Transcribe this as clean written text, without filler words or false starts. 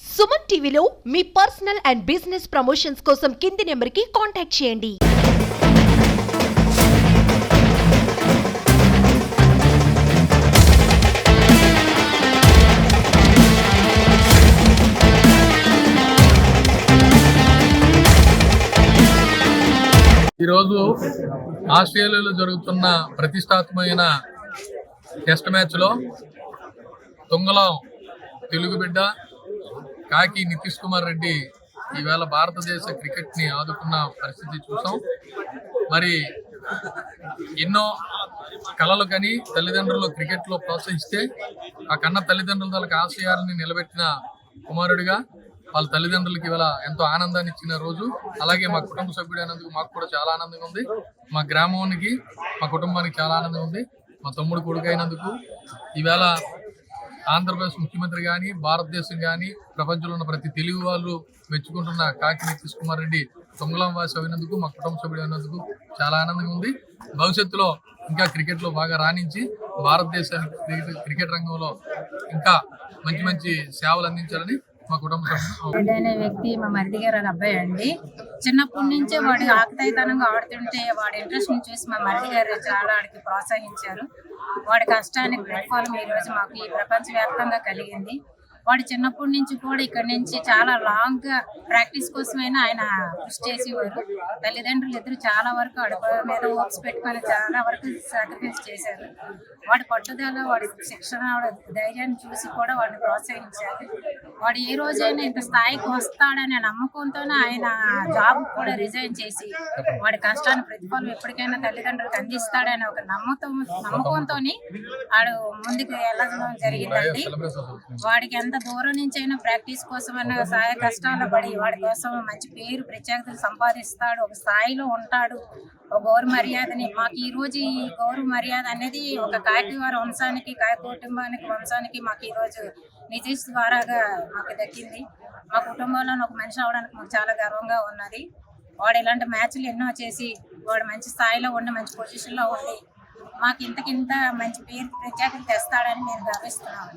సుమన్ టీవీలో మీ personal and business promotions కోసం కింది నెంబర్కి కాంటాక్ట్ చేయండి. ఈరోజు ఆస్ట్రేలియాలో జరుగుతున్న ప్రతిష్టాత్మకమైన టెస్ట్ మ్యాచ్లో తుంగలం తెలుగు బిడ్డ కాకి నితీష్ కుమార్ రెడ్డి ఈవేళ భారతదేశ క్రికెట్ని ఆదుకున్న పరిస్థితి చూసాం. మరి ఎన్నో కళలు కని తల్లిదండ్రులు క్రికెట్లో ప్రోత్సహిస్తే ఆ కన్న తల్లిదండ్రుల వాళ్ళకి ఆశయాలని నిలబెట్టిన కుమారుడిగా వాళ్ళ తల్లిదండ్రులకి ఇవాళ ఎంతో ఆనందాన్ని ఇచ్చిన రోజు. అలాగే మా కుటుంబ సభ్యుడు అయినందుకు మాకు కూడా చాలా ఆనందంగా ఉంది. మా గ్రామానికి మా కుటుంబానికి చాలా ఆనందంగా ఉంది. మా తమ్ముడు కొడుకు అయినందుకు ఈవేళ ఆంధ్రప్రదేశ్ ముఖ్యమంత్రి కానీ భారతదేశం కానీ ప్రపంచంలో ఉన్న ప్రతి తెలుగు వాళ్ళు మెచ్చుకుంటున్న కాకి నితీష్ కుమార్ రెడ్డి తుంగలం వాసి అయినందుకు మా కుటుంబ సభ్యుడు అయినందుకు చాలా ఆనందంగా ఉంది. భవిష్యత్తులో ఇంకా క్రికెట్లో బాగా రాణించి భారతదేశానికి క్రికెట్ రంగంలో ఇంకా మంచి మంచి సేవలు అందించాలని మా కుటుంబ సభ్యులు. అనే వ్యక్తి మా మరిది గారు వాళ్ళ అబ్బాయి అండి. చిన్నప్పటి నుంచే వాడి ఆకతాయితనంగా ఆడుతుంటే వాడి ఇంట్రెస్ట్ చూసి మా మరిది గారు చాలా వాడికి ప్రోత్సహించారు. వాడి కష్టానికి ప్రతిఫలం ఈ రోజు మాకు ఈ ప్రపంచవ్యాప్తంగా కలిగింది. వాడు చిన్నప్పటి నుంచి కూడా ఇక్కడ నుంచి చాలా లాంగ్ గా ప్రాక్టీస్ కోసమైనా ఆయన కృషి చేసేవారు. తల్లిదండ్రులు ఇద్దరు చాలా వరకు అడుగు మీద హోప్స్ పెట్టుకొని చాలా వరకు సాక్రిఫైస్ చేశారు. వాడి పట్టుదల, వాడి శిక్షణ, వాడి ధైర్యాన్ని చూసి కూడా వాడిని ప్రోత్సహించారు. వాడు ఏ రోజైనా ఇంత స్థాయికి వస్తాడనే నమ్మకంతోనే ఆయన జాబ్ కూడా రిజైన్ చేసి వాడి కష్టాన్ని ప్రతిఫలం ఎప్పటికైనా తల్లిదండ్రులకు అందిస్తాడనే ఒక నమ్మకంతో వాడు ముందుకు వెళ్ళడం జరిగిందండి. వాడికి ఎంత దూరం నుంచి అయినా ప్రాక్టీస్ కోసం అన్న సహాయ కష్టాలు పడి వాడి కోసం మంచి పేరు ప్రత్యేకతలు సంపాదిస్తాడు. ఒక స్థాయిలో ఉంటాడు. ఒక గౌరవ మర్యాదని మాకు ఈ రోజు ఈ గౌరవ మర్యాద అనేది ఒక కాకివారి వంశానికి, కాకి కుటుంబానికి, వంశానికి మాకు ఈరోజు నితీష్ ద్వారాగా మాకు దక్కింది. మా కుటుంబంలో ఒక మనిషి అవడానికి మాకు చాలా గర్వంగా ఉన్నది. వాడు ఇలాంటి మ్యాచ్లు ఎన్నో చేసి వాడు మంచి స్థాయిలో ఉండి మంచి పొజిషన్లో ఉండి మాకు ఇంతకింత మంచి పేరు ప్రత్యేకత తెస్తాడని మేము గర్విస్తున్నాము.